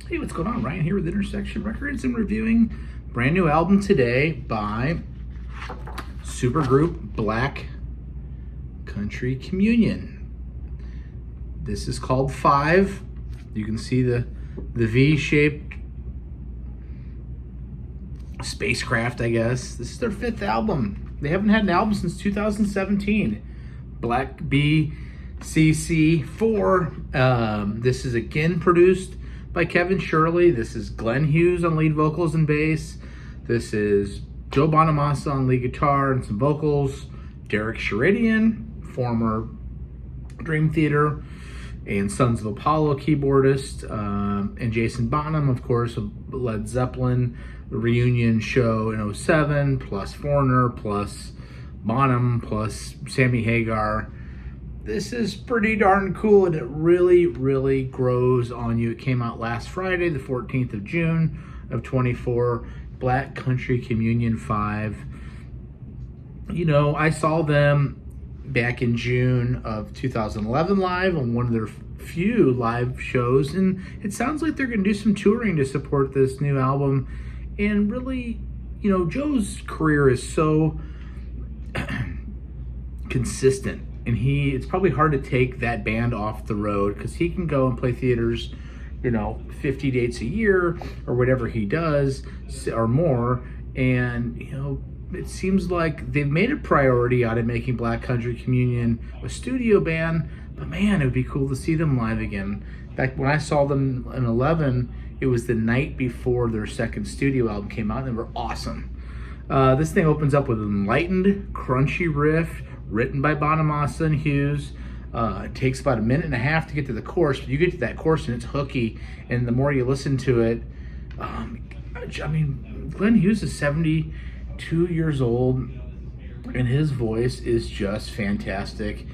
Hey, what's going on? Ryan here with Intersection Records and reviewing brand new album today by supergroup Black Country Communion. This is called Five. You can see the V-shaped spacecraft, I guess. This is their fifth album. They haven't had an album since 2017. Black BCC4. This is again produced by Kevin Shirley. This is Glenn Hughes on lead vocals and bass. This is Joe Bonamassa on lead guitar and some vocals. Derek Sherinian, former Dream Theater and Sons of Apollo keyboardist, and Jason Bonham, of course, of Led Zeppelin reunion show in 07, plus Foreigner, plus Bonham, plus Sammy Hagar. This is pretty darn cool, and it really, really grows on you. It came out last Friday, the 14th of June of 24, Black Country Communion 5. You know, I saw them back in June of 2011 live on one of their few live shows, and it sounds like they're going to do some touring to support this new album. And really, you know, Joe's career is so consistent, and it's probably hard to take that band off the road because he can go and play theaters, 50 dates a year or whatever he does or more. And, it seems like they've made a priority out of making Black Country Communion a studio band, but man, it would be cool to see them live again. In fact, when I saw them in 11, it was the night before their second studio album came out, and they were awesome. This thing opens up with an enlightened, crunchy riff written by Bonamassa and Hughes. It takes about a minute and a half to get to the chorus, but you get to that chorus and it's hooky, and the more you listen to it, Glenn Hughes is 72 years old, and his voice is just fantastic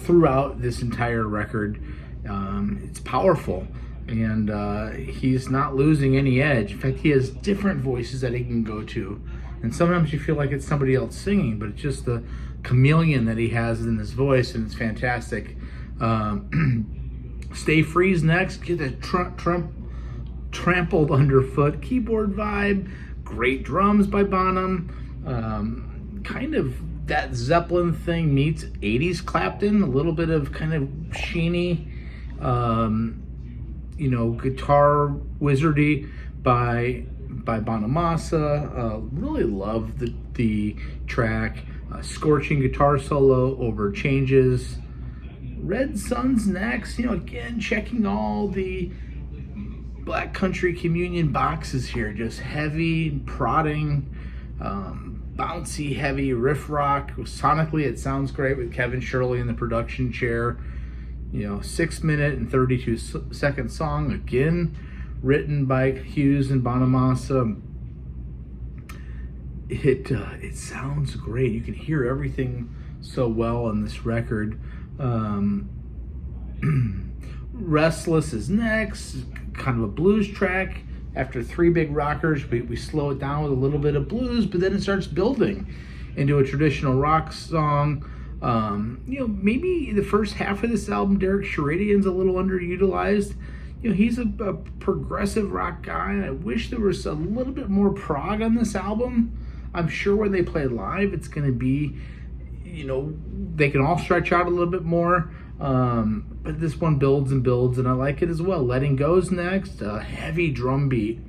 throughout this entire record. It's powerful, and he's not losing any edge. In fact, he has different voices that he can go to, and sometimes you feel like it's somebody else singing, but it's just the chameleon that he has in his voice, and it's fantastic. Stay Free's next. Get that trampled underfoot keyboard vibe. Great drums by Bonham. Kind of that Zeppelin thing meets 80s Clapton. A little bit of kind of sheeny, guitar wizardy by Bonamassa. Really love the track. Scorching guitar solo over changes. Red Sun's next. Again, checking all the Black Country Communion boxes here. Just heavy, prodding, bouncy, heavy riff rock. Sonically, it sounds great with Kevin Shirley in the production chair. 6 minute and 32 second song. Again, written by Hughes and Bonamassa. It sounds great. You can hear everything so well in this record. Restless is next, kind of a blues track. After three big rockers, we slow it down with a little bit of blues, but then it starts building into a traditional rock song. Maybe the first half of this album, Derek Sherinian's a little underutilized. He's a progressive rock guy, and I wish there was a little bit more prog on this album. I'm sure when they play live, it's going to be, they can all stretch out a little bit more. But this one builds and builds, and I like it as well. Letting Go's next, heavy drum beat.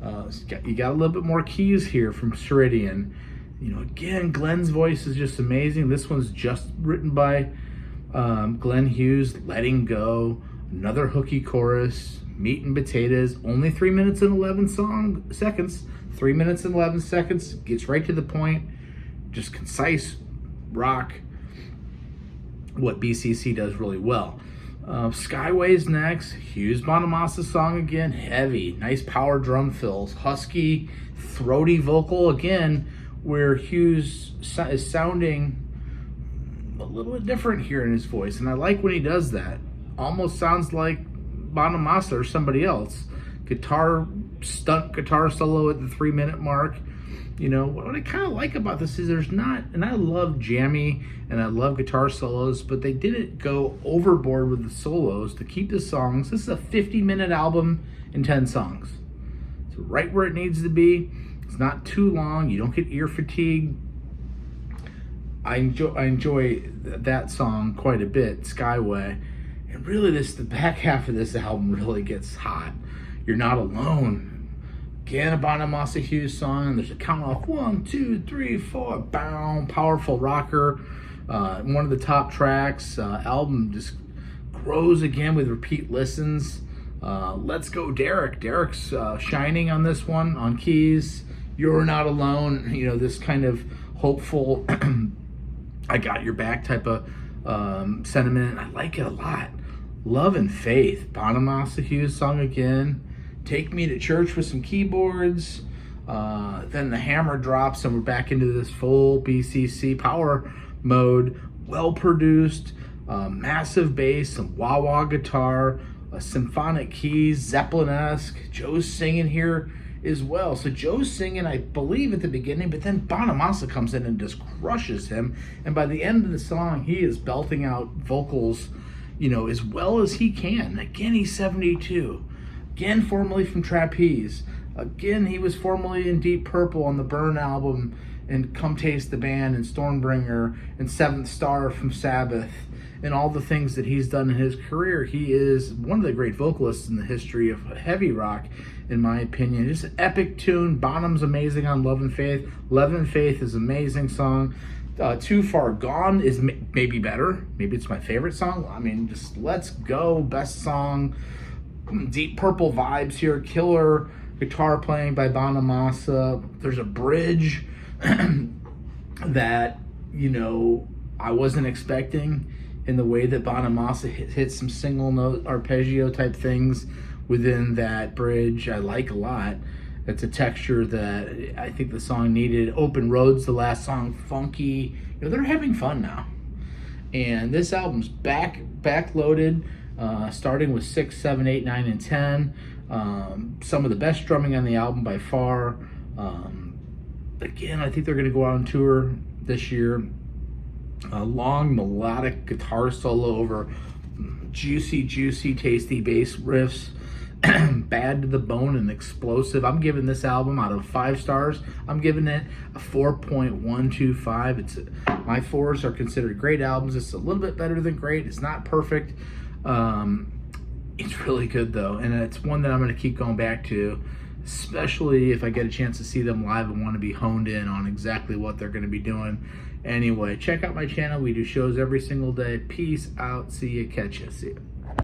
You got a little bit more keys here from Sherinian. Again, Glenn's voice is just amazing. This one's just written by Glenn Hughes. Letting Go, another hooky chorus, meat and potatoes. Only 3 minutes and 11 seconds. 3 minutes and 11 seconds. Gets right to the point. Just concise rock. What BCC does really well. Skyway's next. Hughes Bonamassa song again. Heavy, nice power drum fills. Husky, throaty vocal again, where Hughes is sounding a little bit different here in his voice, and I like when he does that. Almost sounds like Bonamassa or somebody else. Stunt guitar solo at the 3 minute mark. What I kind of like about this is and I love jammy and I love guitar solos, but they didn't go overboard with the solos to keep the songs. This is a 50-minute album and 10 songs. So right where it needs to be. It's not too long. You don't get ear fatigue. I enjoy that song quite a bit, Skyway. And really the back half of this album really gets hot. You're Not Alone. Again, a Bonamassa Hughes song. There's a count off 1, 2, 3, 4. Bow. Powerful rocker. One of the top tracks. Album just grows again with repeat listens. Let's Go Derek. Derek's shining on this one on keys. You're Not Alone. You know, this kind of hopeful I got your back type of sentiment. I like it a lot. Love and Faith. Bonamassa Hughes song again. Take Me to Church with some keyboards. Then the hammer drops and we're back into this full BCC power mode. Well produced. Massive bass, some wah-wah guitar, symphonic keys, Zeppelin-esque. Joe's singing here as well. So Joe's singing, I believe, at the beginning, but then Bonamassa comes in and just crushes him. And by the end of the song, he is belting out vocals, you know, as well as he can. Again, he's 72. Again, formerly from Trapeze. Again, he was formerly in Deep Purple on the Burn album, and Come Taste the Band, and Stormbringer, and Seventh Star from Sabbath, and all the things that he's done in his career. He is one of the great vocalists in the history of heavy rock, in my opinion. Just an epic tune. Bonham's amazing on Love and Faith. Love and Faith is an amazing song. Too Far Gone is maybe better. Maybe it's my favorite song. I mean, just Let's Go, best song. Deep Purple vibes here. Killer guitar playing by Bonamassa. There's a bridge that, you know, I wasn't expecting, in the way that Bonamassa hits some single note arpeggio type things within that bridge. I like a lot. It's a texture that I think the song needed. Open Roads, the last song, funky. You know, they're having fun now. And this album's backloaded, starting with 6, 7, 8, 9, and 10. Some of the best drumming on the album by far. Again, I think they're going to go out on tour this year. A long melodic guitar solo over juicy, tasty bass riffs. Bad to the bone and explosive. I'm giving this album, out of 5 stars, I'm giving it a 4.125. It's my 4s are considered great albums. It's a little bit better than great. It's not perfect. It's really good though, and it's one that I'm going to keep going back to, especially if I get a chance to see them live and want to be honed in on exactly what they're going to be doing. Anyway, check out my channel. We do shows every single day. Peace out. See you. Catch you. See you.